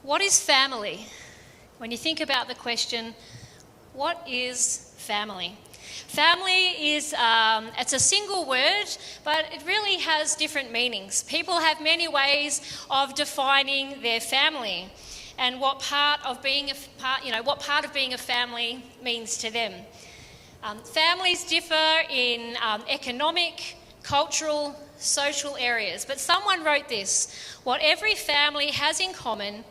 What is family? When you think about the question, what is family? Family is, it's a single word, but it really has different meanings. People have many ways of defining their family and what part of being a family means to them. Families differ in economic, cultural, social areas, but someone wrote this: what every family has in common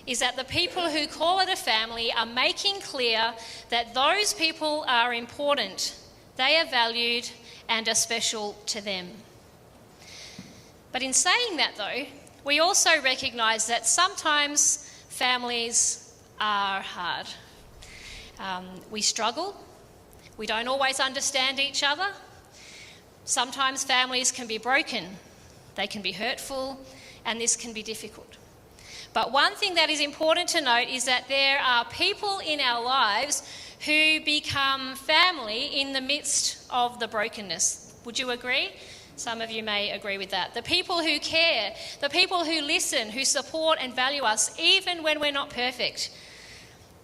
is that the people who call it a family are making clear that those people are important, they are valued and are special to them. But in saying that though, we also recognise that sometimes families are hard. We struggle, we don't always understand each other. Sometimes families can be broken, they can be hurtful, and this can be difficult. But one thing that is important to note is that there are people in our lives who become family in the midst of the brokenness. Would you agree? Some of you may agree with that. The people who care, the people who listen, who support and value us, even when we're not perfect.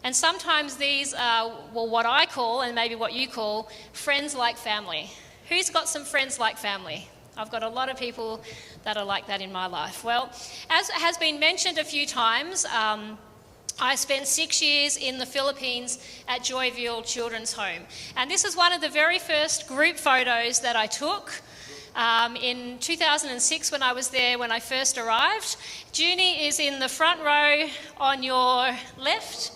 And sometimes these are, what I call, and maybe what you call, friends like family. Who's got some friends like family? I've got a lot of people that are like that in my life. Well, as has been mentioned a few times, I spent 6 years in the Philippines at Joyville Children's Home. And this is one of the very first group photos that I took in 2006 when I was there when I first arrived. Junie is in the front row on your left.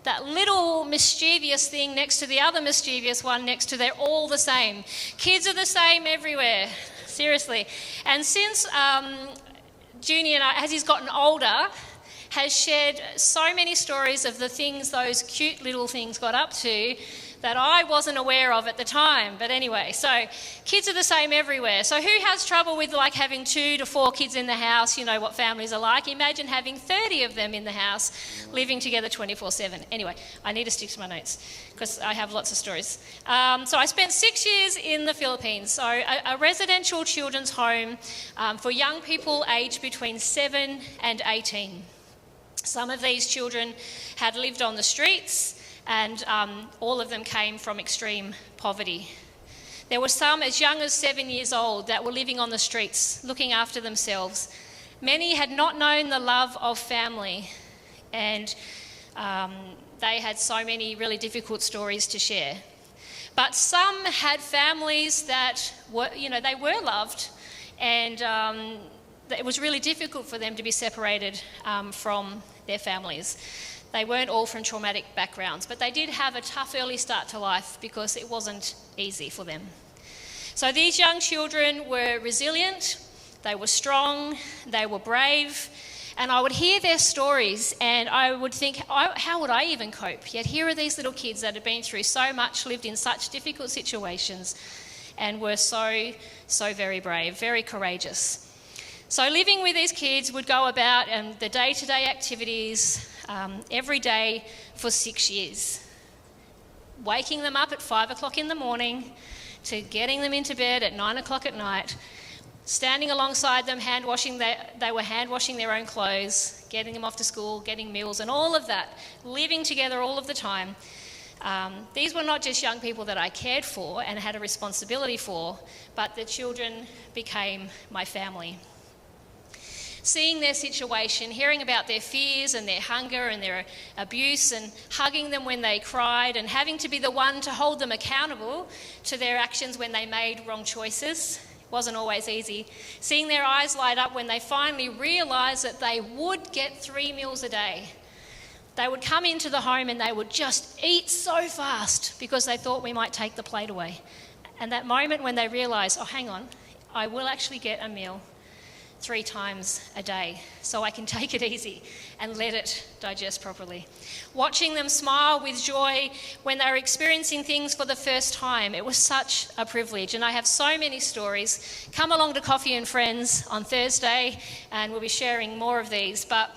That little mischievous thing next to the other mischievous one next to, they're all the same. Kids are the same everywhere, seriously. And since Junie and I, as he's gotten older, has shared so many stories of the things those cute little things got up to that I wasn't aware of at the time. But anyway, so kids are the same everywhere. So who has trouble with like having 2 to 4 kids in the house? You know what families are like. Imagine having 30 of them in the house living together 24/7. Anyway, I need to stick to my notes because I have lots of stories. So I spent 6 years in the Philippines. So a residential children's home for young people aged between 7 and 18. Some of these children had lived on the streets, and all of them came from extreme poverty. There were some as young as 7 years old that were living on the streets, looking after themselves. Many had not known the love of family, and they had so many really difficult stories to share. But some had families that were, they were loved, and it was really difficult for them to be separated from their families. They weren't all from traumatic backgrounds, but they did have a tough early start to life because it wasn't easy for them. So these young children were resilient, they were strong, they were brave, and I would hear their stories and I would think, how would I even cope? Yet here are these little kids that had been through so much, lived in such difficult situations, and were so very brave, very courageous. So living with these kids would go about the day-to-day activities every day for 6 years. Waking them up at 5 o'clock in the morning to getting them into bed at 9 o'clock at night, standing alongside them, they were hand washing their own clothes, getting them off to school, getting meals and all of that, living together all of the time. These were not just young people that I cared for and had a responsibility for, but the children became my family. Seeing their situation, hearing about their fears and their hunger and their abuse, and hugging them when they cried, and having to be the one to hold them accountable to their actions when they made wrong choices. It wasn't always easy. Seeing their eyes light up when they finally realised that they would get 3 meals a day. They would come into the home and they would just eat so fast because they thought we might take the plate away. And that moment when they realised, oh, hang on, I will actually get a meal 3 times a day, so I can take it easy and let it digest properly. Watching them smile with joy when they were experiencing things for the first time, it was such a privilege, and I have so many stories. Come along to Coffee and Friends on Thursday and we'll be sharing more of these. But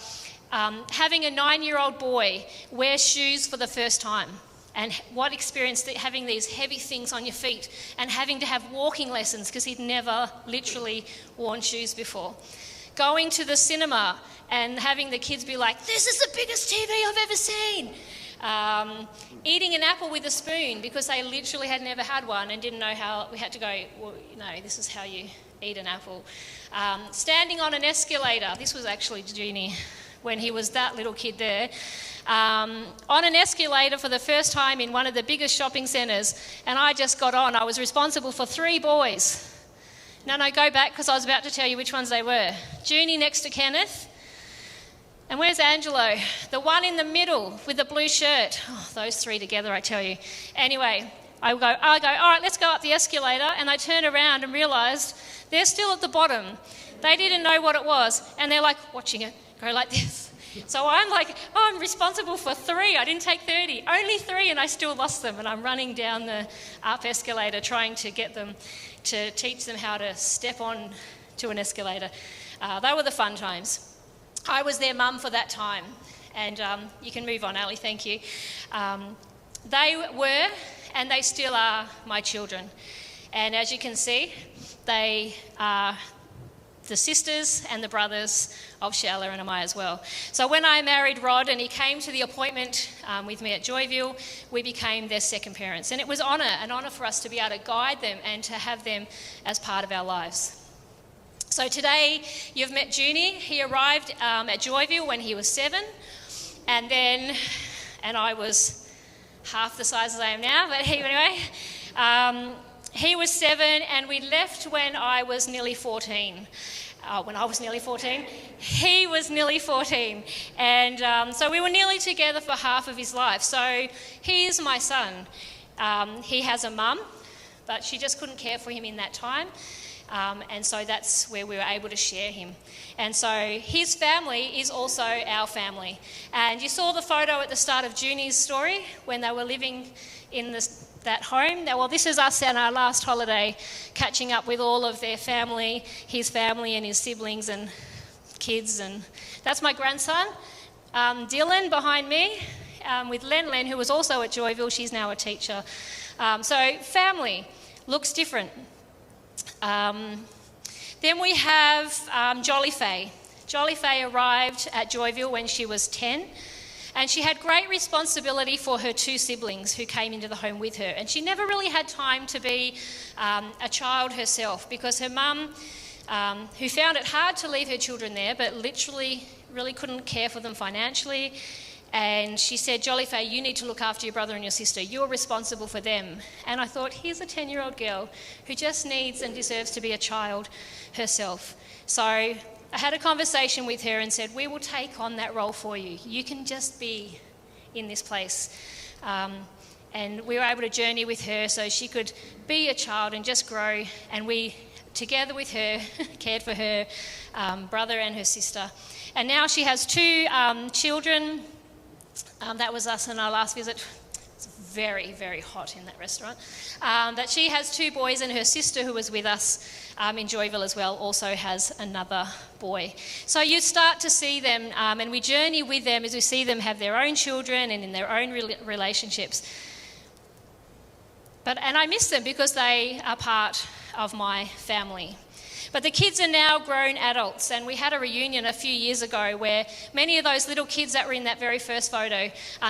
having a 9-year-old boy wear shoes for the first time, and what experience having these heavy things on your feet and having to have walking lessons because he'd never literally worn shoes before. going to the cinema and having the kids be like, this is the biggest TV I've ever seen. Eating an apple with a spoon because they literally had never had one and didn't know how. We had to go, well, this is how you eat an apple. Standing on an escalator. This was actually Junie when he was that little kid there. On an escalator for the first time in one of the biggest shopping centres, and I just got on. I was responsible for 3 boys. No, go back because I was about to tell you which ones they were. Junie next to Kenneth. And where's Angelo? The one in the middle with the blue shirt. Oh, those 3 together, I tell you. Anyway, I go, all right, let's go up the escalator. And I turn around and realised they're still at the bottom. They didn't know what it was. And they're like watching it go like this. So I'm like, I'm responsible for 3. I didn't take 30. Only 3 and I still lost them. And I'm running down the up escalator trying to get them, to teach them how to step on to an escalator. They were the fun times. I was their mum for that time. And you can move on, Ali, thank you. They were and they still are my children. And as you can see, they are the sisters and the brothers of Sheila and Amaya as well. So when I married Rod and he came to the appointment with me at Joyville, we became their second parents. And it was an honour for us to be able to guide them and to have them as part of our lives. So today you've met Junie. He arrived at Joyville when he was 7, and I was half the size as I am now, but anyway, he was 7 and we left when I was nearly 14. When I was nearly 14, he was nearly 14, and so we were nearly together for half of his life. So he is my son. He has a mum, but she just couldn't care for him in that time. And so that's where we were able to share him. And so his family is also our family. And you saw the photo at the start of Junie's story when they were living in that home. Well, this is us on our last holiday, catching up with all of their family, his family and his siblings and kids. And that's my grandson, Dylan, behind me, with Len, who was also at Joyville. She's now a teacher. So family looks different. Then we have Jolly Faye. Jolly Faye arrived at Joyville when she was 10, and she had great responsibility for her 2 siblings who came into the home with her. And she never really had time to be a child herself because her mum, who found it hard to leave her children there, but literally really couldn't care for them financially. And she said, Jolly Faye, you need to look after your brother and your sister. You're responsible for them. And I thought, here's a 10-year-old girl who just needs and deserves to be a child herself. So I had a conversation with her and said, we will take on that role for you. You can just be in this place. And we were able to journey with her so she could be a child and just grow. And we, together with her, cared for her brother and her sister. And now she has 2 children. That was us on our last visit. It's very, very hot in that restaurant. But she has 2 boys, and her sister, who was with us in Joyville as well, also has another boy. So you start to see them, and we journey with them as we see them have their own children and in their own relationships. And I miss them because they are part of my family. But the kids are now grown adults, and we had a reunion a few years ago where many of those little kids that were in that very first photo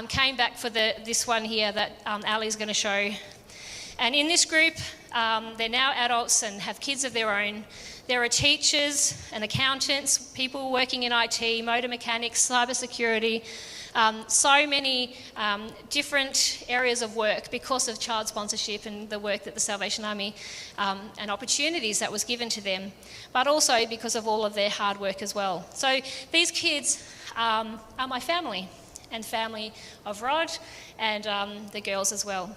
came back for this one here that Ali's going to show. And in this group, they're now adults and have kids of their own. There are teachers and accountants, people working in IT, motor mechanics, cybersecurity, so many different areas of work because of child sponsorship and the work that the Salvation Army and opportunities that was given to them, but also because of all of their hard work as well. So these kids are my family and family of Rod and the girls as well.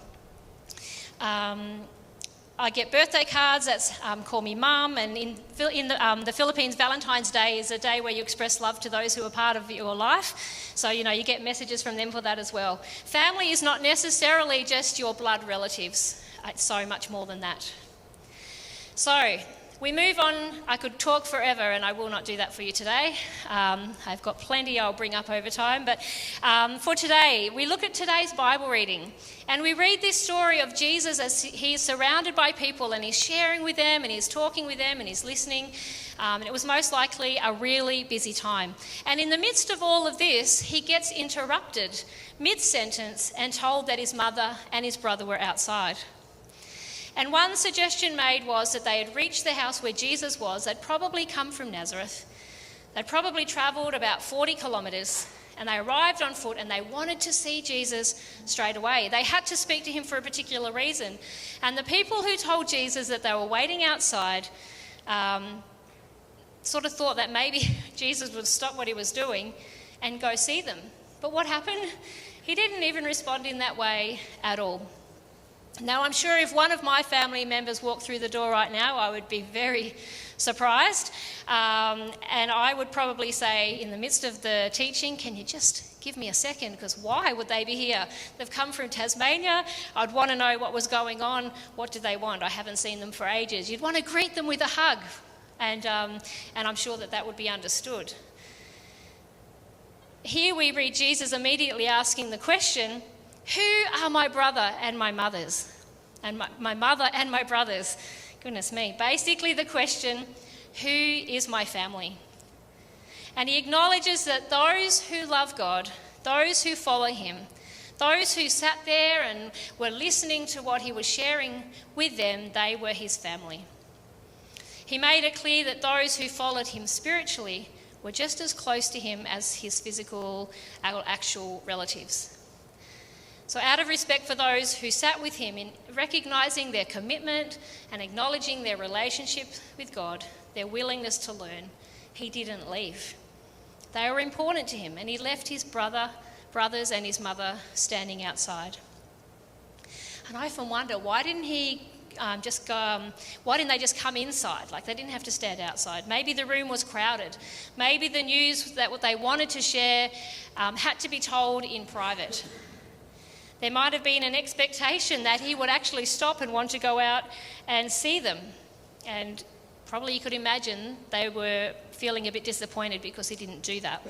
I get birthday cards that call me mum, and in the Philippines, Valentine's Day is a day where you express love to those who are part of your life. So, you get messages from them for that as well. Family is not necessarily just your blood relatives. It's so much more than that. So, We move on. I could talk forever, and I will not do that for you today. I've got plenty I'll bring up over time. But for today, we look at today's Bible reading, and we read this story of Jesus as he's surrounded by people, and he's sharing with them, and he's talking with them, and he's listening. And it was most likely a really busy time. And in the midst of all of this, he gets interrupted mid-sentence and told that his mother and his brother were outside. And one suggestion made was that they had reached the house where Jesus was. They'd probably come from Nazareth. They'd probably travelled about 40 kilometres, and they arrived on foot, and they wanted to see Jesus straight away. They had to speak to him for a particular reason. And the people who told Jesus that they were waiting outside sort of thought that maybe Jesus would stop what he was doing and go see them. But what happened? He didn't even respond in that way at all. Now, I'm sure if one of my family members walked through the door right now, I would be very surprised. And I would probably say, in the midst of the teaching, can you just give me a second? Because why would they be here? They've come from Tasmania. I'd want to know what was going on. What do they want? I haven't seen them for ages. You'd want to greet them with a hug. And I'm sure that would be understood. Here we read Jesus immediately asking the question, who are my brother and my mothers? And my mother and my brothers. Goodness me. Basically the question, who is my family? And he acknowledges that those who love God, those who follow him, those who sat there and were listening to what he was sharing with them, they were his family. He made it clear that those who followed him spiritually were just as close to him as his physical, actual relatives. So out of respect for those who sat with him, in recognising their commitment and acknowledging their relationship with God, their willingness to learn, he didn't leave. They were important to him, and he left his brothers and his mother standing outside. And I often wonder, why didn't they just come inside? Like, they didn't have to stand outside. Maybe the room was crowded. Maybe the news that what they wanted to share had to be told in private. There might have been an expectation that he would actually stop and want to go out and see them. And probably you could imagine they were feeling a bit disappointed because he didn't do that.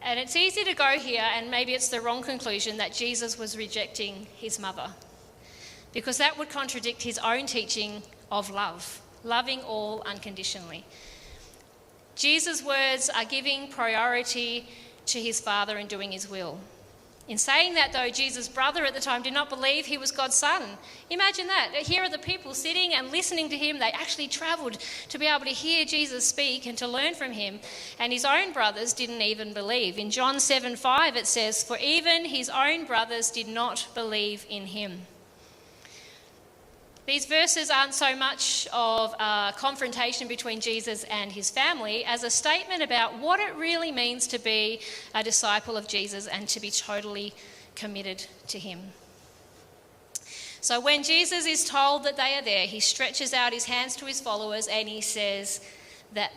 And it's easy to go here, and maybe it's the wrong conclusion, that Jesus was rejecting his mother, because that would contradict his own teaching of love, loving all unconditionally. Jesus' words are giving priority to his Father and doing his will. In saying that, though, Jesus' brother at the time did not believe he was God's son. Imagine that. Here are the people sitting and listening to him. They actually travelled to be able to hear Jesus speak and to learn from him. And his own brothers didn't even believe. In John 7:5 it says, "For even his own brothers did not believe in him." These verses aren't so much of a confrontation between Jesus and his family as a statement about what it really means to be a disciple of Jesus and to be totally committed to him. So when Jesus is told that they are there, he stretches out his hands to his followers and he says that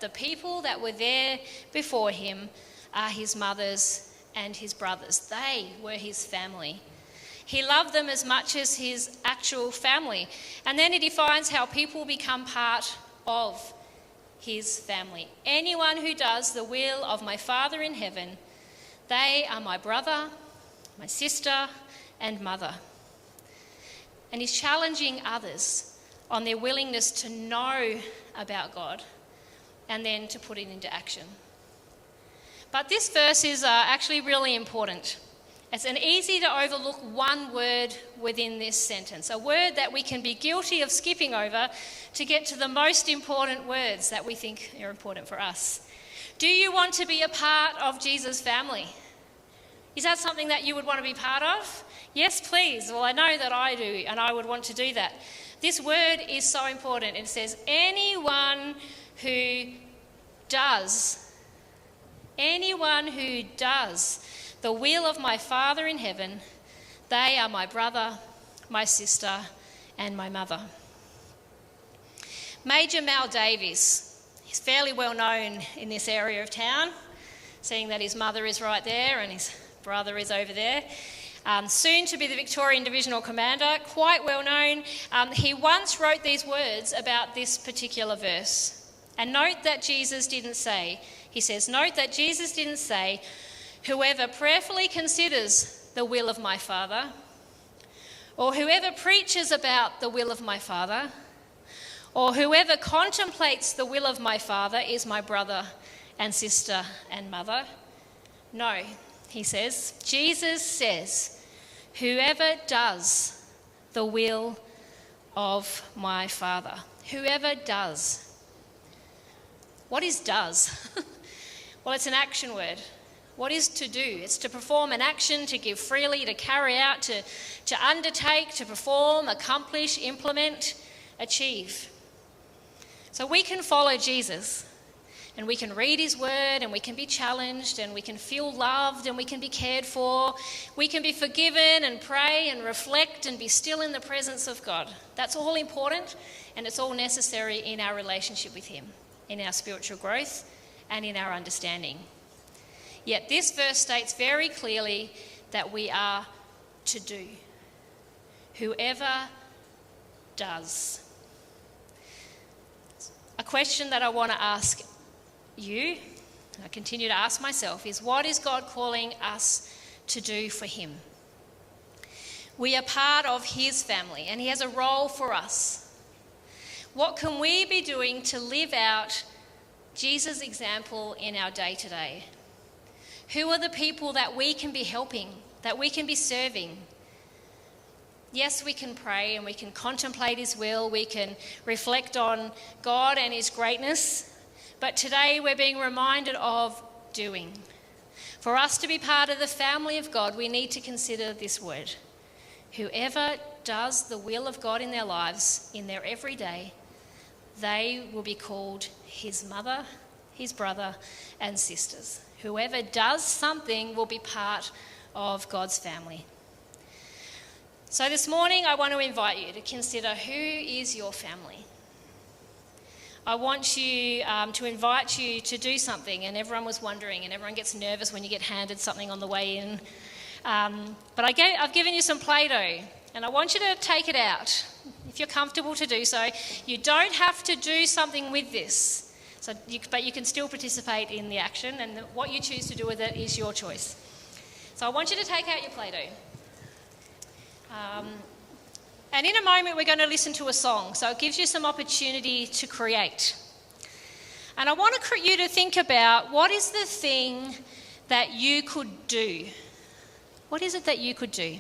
the people that were there before him are his mothers and his brothers. They were his family. He loved them as much as his actual family. And then he defines how people become part of his family. Anyone who does the will of my Father in heaven, they are my brother, my sister, and mother. And he's challenging others on their willingness to know about God and then to put it into action. But this verse is actually really important. It's an easy to overlook one word within this sentence, a word that we can be guilty of skipping over to get to the most important words that we think are important for us. Do you want to be a part of Jesus' family? Is that something that you would want to be part of? Yes, please. Well, I know that I do, and I would want to do that. This word is so important. It says, anyone who does the will of my Father in heaven, they are my brother, my sister, and my mother. Major Mal Davies, he's fairly well known in this area of town, seeing that his mother is right there and his brother is over there. soon to be the Victorian Divisional Commander, quite well known. He once wrote these words about this particular verse. And note that Jesus didn't say, whoever prayerfully considers the will of my Father, or whoever preaches about the will of my Father, or whoever contemplates the will of my Father is my brother and sister and mother. No, he says. Jesus says, whoever does the will of my Father. Whoever does. What is does? Well, it's an action word. What is to do? It's to perform an action, to give freely, to carry out, to undertake, to perform, accomplish, implement, achieve. So we can follow Jesus, and we can read his word, and we can be challenged, and we can feel loved, and we can be cared for. We can be forgiven and pray and reflect and be still in the presence of God. That's all important, and it's all necessary in our relationship with him, in our spiritual growth, and in our understanding. Yet this verse states very clearly that we are to do. Whoever does. A question that I want to ask you, and I continue to ask myself, is what is God calling us to do for him? We are part of his family, and he has a role for us. What can we be doing to live out Jesus' example in our day-to-day? Who are the people that we can be helping, that we can be serving? Yes, we can pray and we can contemplate his will, we can reflect on God and his greatness, but today we're being reminded of doing. For us to be part of the family of God, we need to consider this word. Whoever does the will of God in their lives, in their everyday, they will be called his mother, his brother, and sisters. Whoever does something will be part of God's family. So this morning, I want to invite you to consider, who is your family? I want you to invite you to do something, and everyone was wondering, and everyone gets nervous when you get handed something on the way in. But I've given you some Play-Doh, and I want you to take it out, if you're comfortable to do so. You don't have to do something with this, but you can still participate in the action, and what you choose to do with it is your choice. So I want you to take out your Play-Doh. And in a moment, we're going to listen to a song, so it gives you some opportunity to create. And I want you to think about, what is the thing that you could do? What is it that you could do?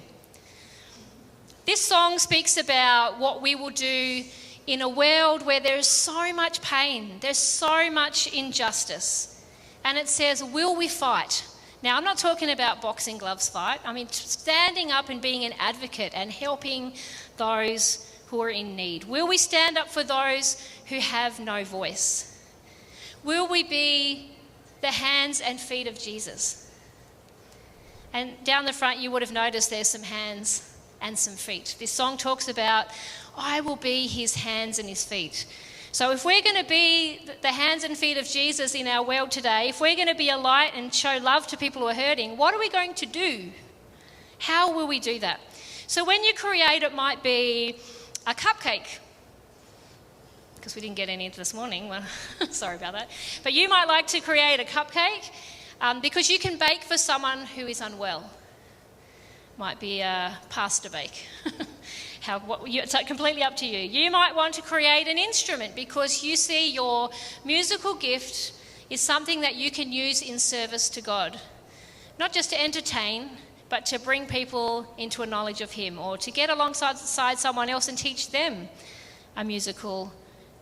This song speaks about what we will do in a world where there is so much pain, there's so much injustice. And it says, will we fight? Now, I'm not talking about boxing gloves fight. I mean, standing up and being an advocate and helping those who are in need. Will we stand up for those who have no voice? Will we be the hands and feet of Jesus? And down the front, you would have noticed there's some hands and some feet. This song talks about, I will be his hands and his feet. So if we're going to be the hands and feet of Jesus in our world today, if we're going to be a light and show love to people who are hurting, what are we going to do? How will we do that? So when you create, it might be a cupcake, because we didn't get any this morning. Well, sorry about that. But you might like to create a cupcake because you can bake for someone who is unwell. Might be a pasta bake. It's completely up to you. You might want to create an instrument because you see your musical gift is something that you can use in service to God. Not just to entertain, but to bring people into a knowledge of him, or to get alongside someone else and teach them a musical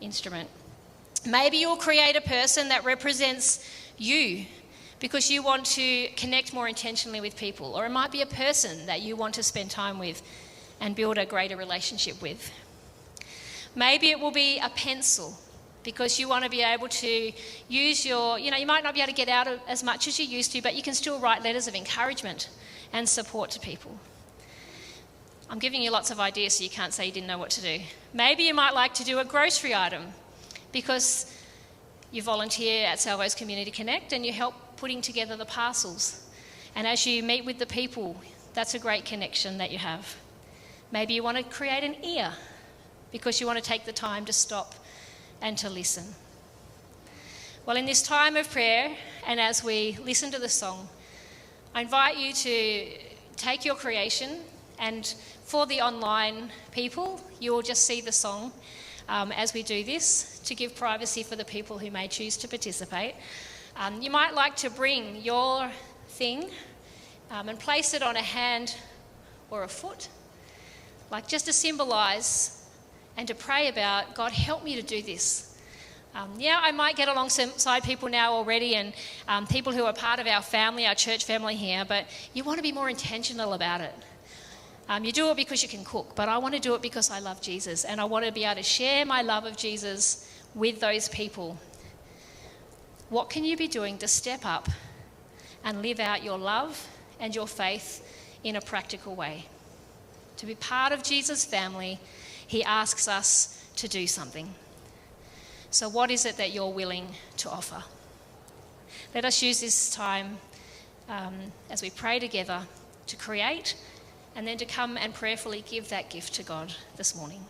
instrument. Maybe you'll create a person that represents you because you want to connect more intentionally with people, or it might be a person that you want to spend time with and build a greater relationship with. Maybe it will be a pencil because you want to be able to use you might not be able to get out as much as you used to, but you can still write letters of encouragement and support to people. I'm giving you lots of ideas so you can't say you didn't know what to do. Maybe you might like to do a grocery item because you volunteer at Salvo's Community Connect and you help putting together the parcels. And as you meet with the people, That's a great connection that you have. Maybe you want to create an ear because you want to take the time to stop and to listen. Well, in this time of prayer, and as we listen to the song, I invite you to take your creation, and for the online people, you will just see the song as we do this, to give privacy for the people who may choose to participate. You might like to bring your thing and place it on a hand or a foot, like just to symbolise and to pray about, God, help me to do this. I might get alongside people now already, and people who are part of our family, our church family here, but you want to be more intentional about it. You do it because you can cook, but I want to do it because I love Jesus, and I want to be able to share my love of Jesus with those people. What can you be doing to step up and live out your love and your faith in a practical way? To be part of Jesus' family, he asks us to do something. So what is it that you're willing to offer? Let us use this time as we pray together to create and then to come and prayerfully give that gift to God this morning.